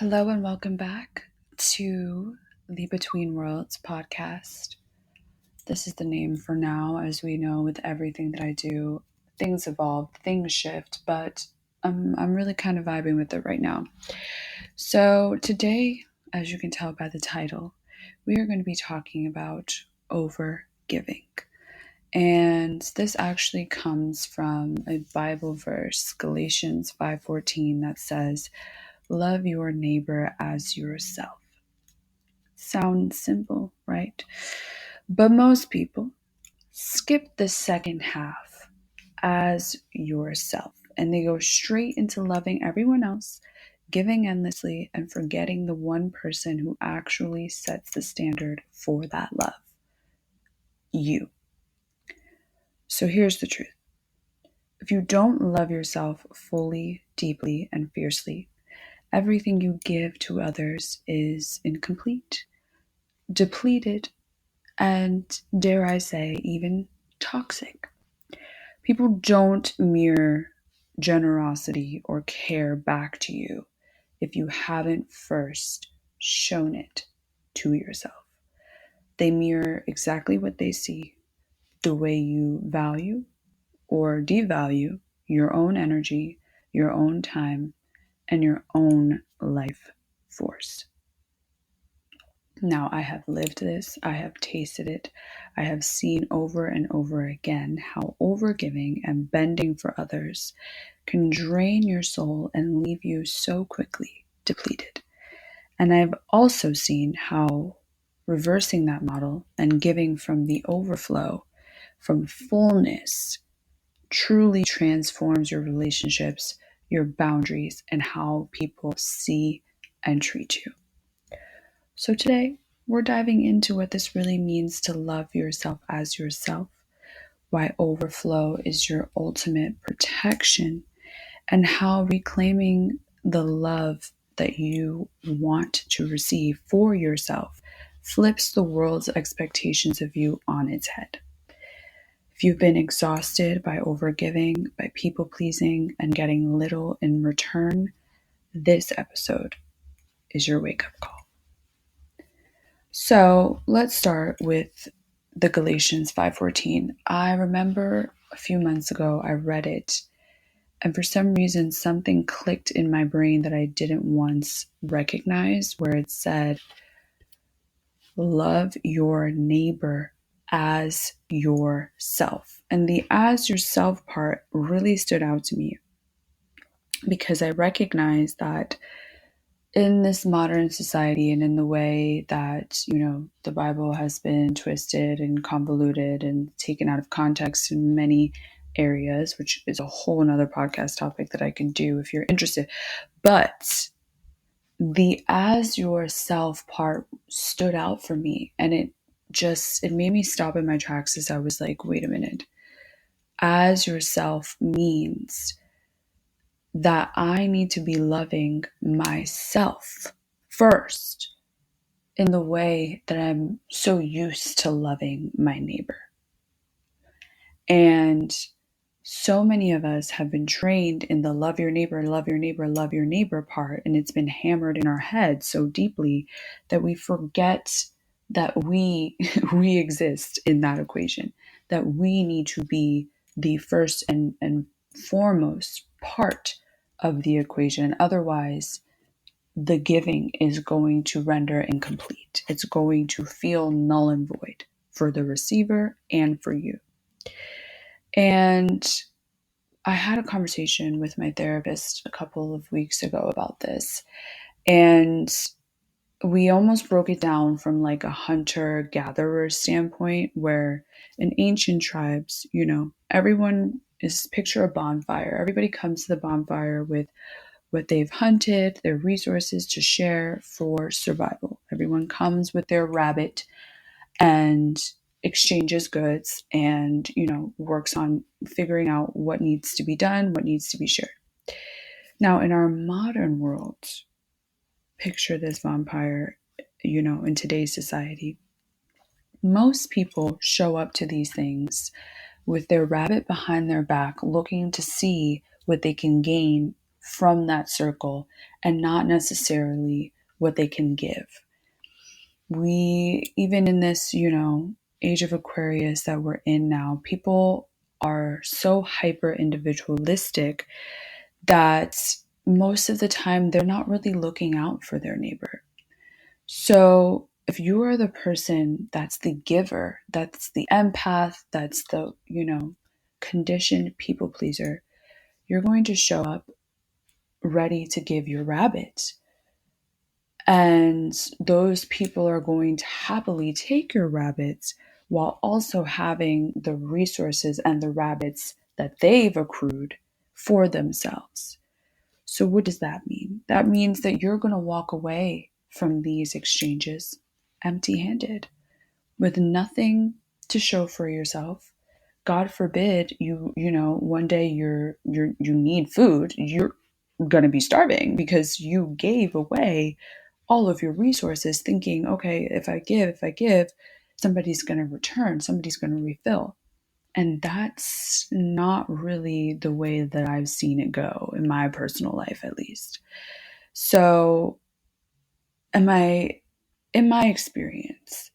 Hello and welcome back to the Between Worlds podcast. This is the name for now. As we know, with everything that I do, things evolve, things shift, but I'm really kind of vibing with it right now. So today, as you can tell by the title, we are going to be talking about overgiving. And this actually comes from a Bible verse, Galatians 5:14, that says, "Love your neighbor as yourself." Sounds simple, right? But most people skip the second half, as yourself, and they go straight into loving everyone else, giving endlessly, and forgetting the one person who actually sets the standard for that love: you. So here's the truth. If you don't love yourself fully, deeply, and fiercely, everything you give to others is incomplete, depleted, and, dare I say, even toxic. People don't mirror generosity or care back to you if you haven't first shown it to yourself. They mirror exactly what they see, the way you value or devalue your own energy, your own time, and your own life force. Now, I have lived this, I have tasted it, I have seen over and over again how overgiving and bending for others can drain your soul and leave you so quickly depleted. And I've also seen how reversing that model and giving from the overflow, from fullness, truly transforms your relationships, your boundaries, and how people see and treat you. So today, we're diving into what this really means to love yourself as yourself, why overflow is your ultimate protection, and how reclaiming the love that you want to receive for yourself flips the world's expectations of you on its head. If you've been exhausted by overgiving, by people pleasing, and getting little in return, this episode is your wake-up call. So let's start with the Galatians 5:14. I remember a few months ago I read it, and for some reason something clicked in my brain that I didn't once recognize, where it said, "Love your neighbor as yourself." And the "as yourself" part really stood out to me because I recognized that in this modern society and in the way that, the Bible has been twisted and convoluted and taken out of context in many areas, which is a whole nother podcast topic that I can do if you're interested. But the "as yourself" part stood out for me, and it made me stop in my tracks as I was like, wait a minute. As yourself means that I need to be loving myself first in the way that I'm so used to loving my neighbor. And so many of us have been trained in the love your neighbor, love your neighbor, love your neighbor part, and it's been hammered in our head so deeply that we forget that we exist in that equation, that we need to be the first and foremost part of the equation. Otherwise, the giving is going to render incomplete. It's going to feel null and void for the receiver and for you. And I had a conversation with my therapist a couple of weeks ago about this, and we almost broke it down from like a hunter-gatherer standpoint, where in ancient tribes, everyone is, picture a bonfire. Everybody comes to the bonfire with what they've hunted, their resources to share for survival. Everyone comes with their rabbit and exchanges goods and, works on figuring out what needs to be done, what needs to be shared. Now, in our modern world, picture this vampire, in today's society. Most people show up to these things with their rabbit behind their back, looking to see what they can gain from that circle and not necessarily what they can give. We, even in this, age of Aquarius that we're in now, people are so hyper individualistic that most of the time they're not really looking out for their neighbor. So if you are the person that's the giver, that's the empath, that's the, conditioned people pleaser, you're going to show up ready to give your rabbit. And those people are going to happily take your rabbits while also having the resources and the rabbits that they've accrued for themselves. So what does that mean? That means that you're going to walk away from these exchanges empty-handed with nothing to show for yourself. God forbid one day you need food, you're going to be starving because you gave away all of your resources thinking, okay, if I give, somebody's going to return, somebody's going to refill. And that's not really the way that I've seen it go in my personal life, at least. So, in my experience,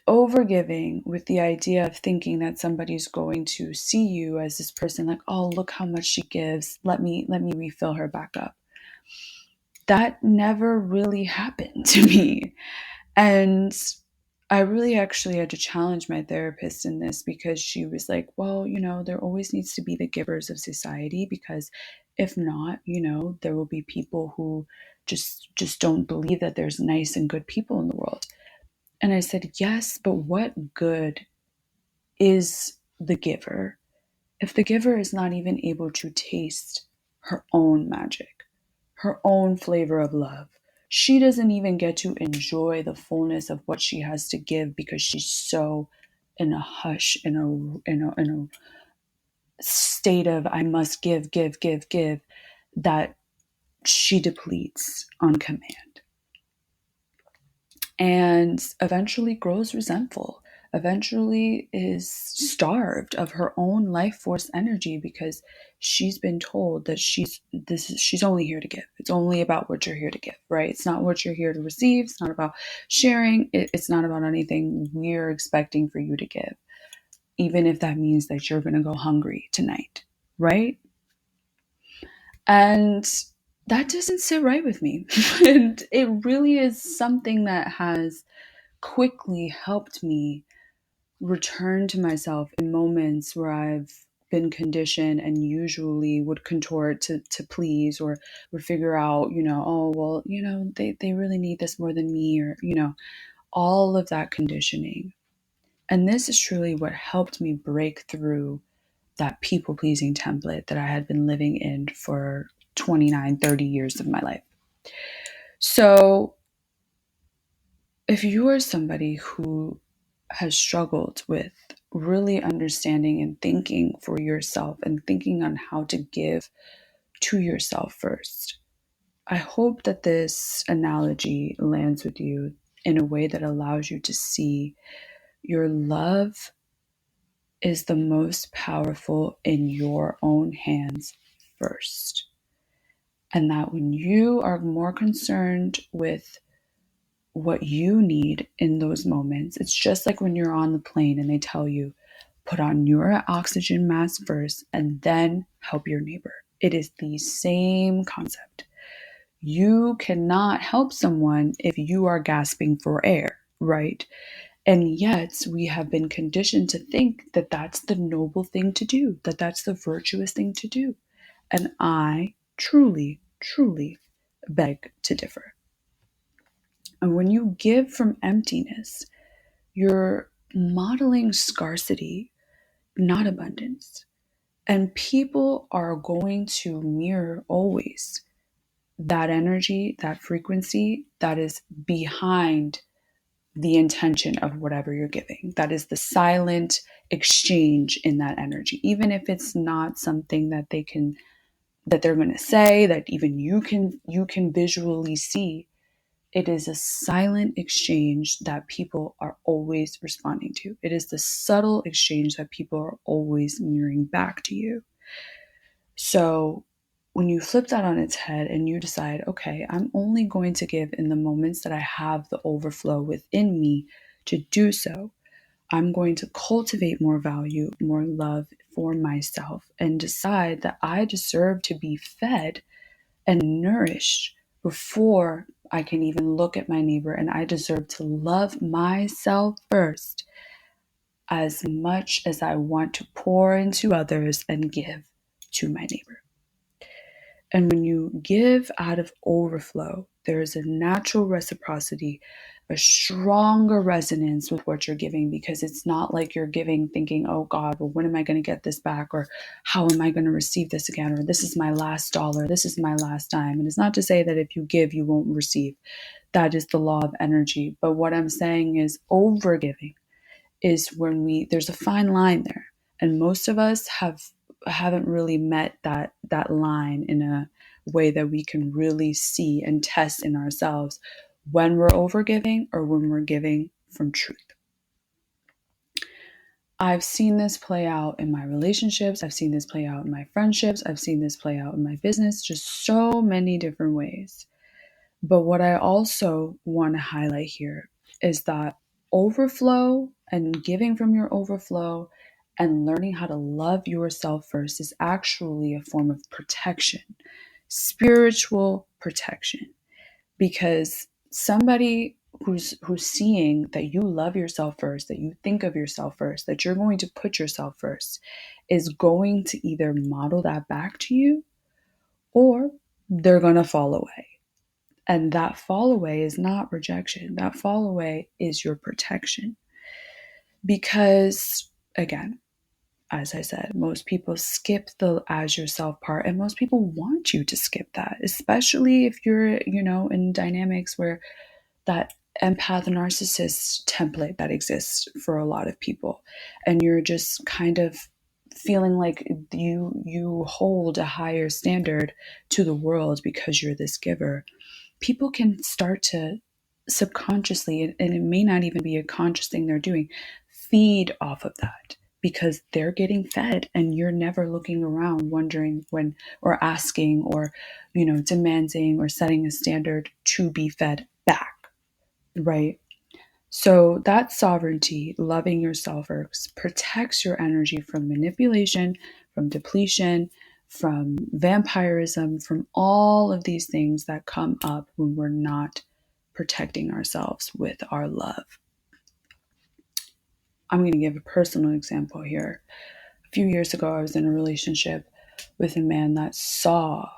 overgiving with the idea of thinking that somebody's going to see you as this person, like, oh, look how much she gives, let me refill her back up. That never really happened to me. And I really actually had to challenge my therapist in this, because she was like, well, there always needs to be the givers of society, because if not, there will be people who just don't believe that there's nice and good people in the world. And I said, yes, but what good is the giver if the giver is not even able to taste her own magic, her own flavor of love? She doesn't even get to enjoy the fullness of what she has to give because she's so in a hush, in a state of I must give, that she depletes on command. And eventually grows resentful, eventually is starved of her own life force energy, because she's been told that she's only here to give. It's only about what you're here to give, right? It's not what you're here to receive. It's not about sharing. It's not about anything we're expecting for you to give, even if that means that you're going to go hungry tonight, right? And that doesn't sit right with me. And it really is something that has quickly helped me return to myself in moments where I've been conditioned and usually would contort to please, or would figure out, oh, well, they really need this more than me, or, all of that conditioning. And this is truly what helped me break through that people pleasing template that I had been living in for 29, 30 years of my life. So if you are somebody who has struggled with really understanding and thinking for yourself and thinking on how to give to yourself first, I hope that this analogy lands with you in a way that allows you to see your love is the most powerful in your own hands first. And that when you are more concerned with what you need in those moments, it's just like when you're on the plane and they tell you, put on your oxygen mask first and then help your neighbor. It is the same concept. You cannot help someone if you are gasping for air, right? And yet we have been conditioned to think that that's the noble thing to do, that that's the virtuous thing to do. And I truly, truly beg to differ. And when you give from emptiness, you're modeling scarcity, not abundance. And people are going to mirror always that energy, that frequency that is behind the intention of whatever you're giving. That is the silent exchange in that energy. Even if it's not something that they're going to say, that even you can visually see, it is a silent exchange that people are always responding to. It is the subtle exchange that people are always mirroring back to you. So when you flip that on its head and you decide, okay, I'm only going to give in the moments that I have the overflow within me to do so. I'm going to cultivate more value, more love for myself, and decide that I deserve to be fed and nourished before I can even look at my neighbor. And I deserve to love myself first as much as I want to pour into others and give to my neighbor. And when you give out of overflow, there is a natural reciprocity, a stronger resonance with what you're giving, because it's not like you're giving thinking, oh God, well, when am I going to get this back? Or how am I going to receive this again? Or this is my last dollar. This is my last dime. And it's not to say that if you give, you won't receive. That is the law of energy. But what I'm saying is overgiving is when there's a fine line there. And most of us haven't really met that line in a way that we can really see and test in ourselves when we're overgiving or when we're giving from truth. I've seen this play out in my relationships. I've seen this play out in my friendships. I've seen this play out in my business, just so many different ways. But what I also want to highlight here is that overflow and giving from your overflow and learning how to love yourself first is actually a form of protection, spiritual protection. Because somebody who's seeing that you love yourself first, that you think of yourself first, that you're going to put yourself first, is going to either model that back to you or they're going to fall away. And that fall away is not rejection. That fall away is your protection. Because, again, as I said, most people skip the as yourself part, and most people want you to skip that, especially if you're, in dynamics where that empath narcissist template that exists for a lot of people, and you're just kind of feeling like you hold a higher standard to the world because you're this giver. People can start to subconsciously, and it may not even be a conscious thing they're doing, feed off of that because they're getting fed and you're never looking around wondering when or asking or demanding or setting a standard to be fed back, right? So that sovereignty, loving yourself first, protects your energy from manipulation, from depletion, from vampirism, from all of these things that come up when we're not protecting ourselves with our love. I'm going to give a personal example here. A few years ago, I was in a relationship with a man that saw,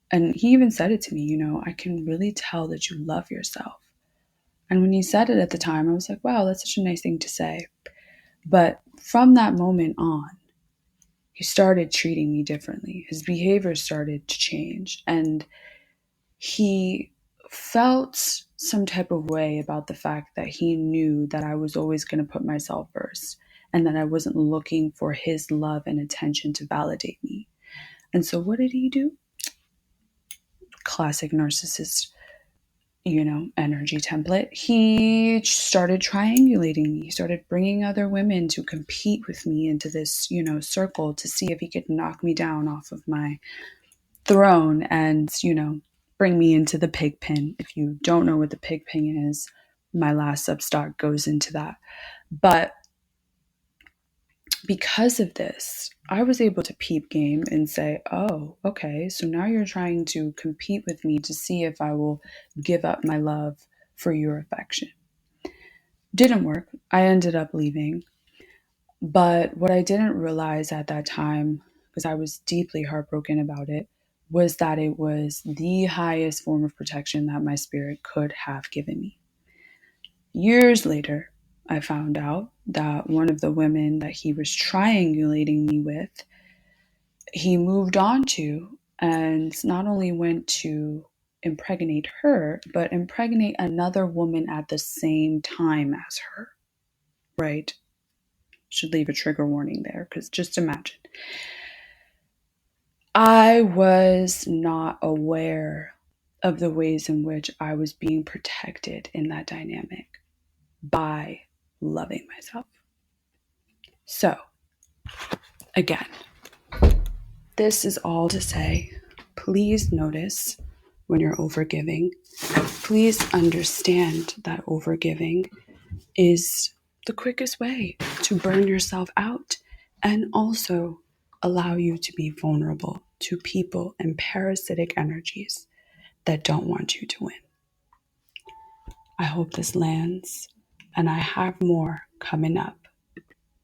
and he even said it to me, I can really tell that you love yourself. And when he said it at the time, I was like, wow, that's such a nice thing to say. But from that moment on, he started treating me differently. His behavior started to change. And he felt some type of way about the fact that he knew that I was always going to put myself first and that I wasn't looking for his love and attention to validate me. And so what did he do? Classic narcissist energy template. He started triangulating me. He started bringing other women to compete with me into this, circle to see if he could knock me down off of my throne and, bring me into the pig pen. If you don't know what the pig pen is, my last Substack goes into that. But because of this, I was able to peep game and say, oh, okay, so now you're trying to compete with me to see if I will give up my love for your affection. Didn't work. I ended up leaving. But what I didn't realize at that time, because I was deeply heartbroken about it, was that it was the highest form of protection that my spirit could have given me. Years later, I found out that one of the women that he was triangulating me with, he moved on to, and not only went to impregnate her, but impregnate another woman at the same time as her, right? Should leave a trigger warning there, because just imagine. I was not aware of the ways in which I was being protected in that dynamic by loving myself. So, again, this is all to say Please notice when you're overgiving. Please understand that overgiving is the quickest way to burn yourself out and also allow you to be vulnerable to people and parasitic energies that don't want you to win. I hope this lands, and I have more coming up.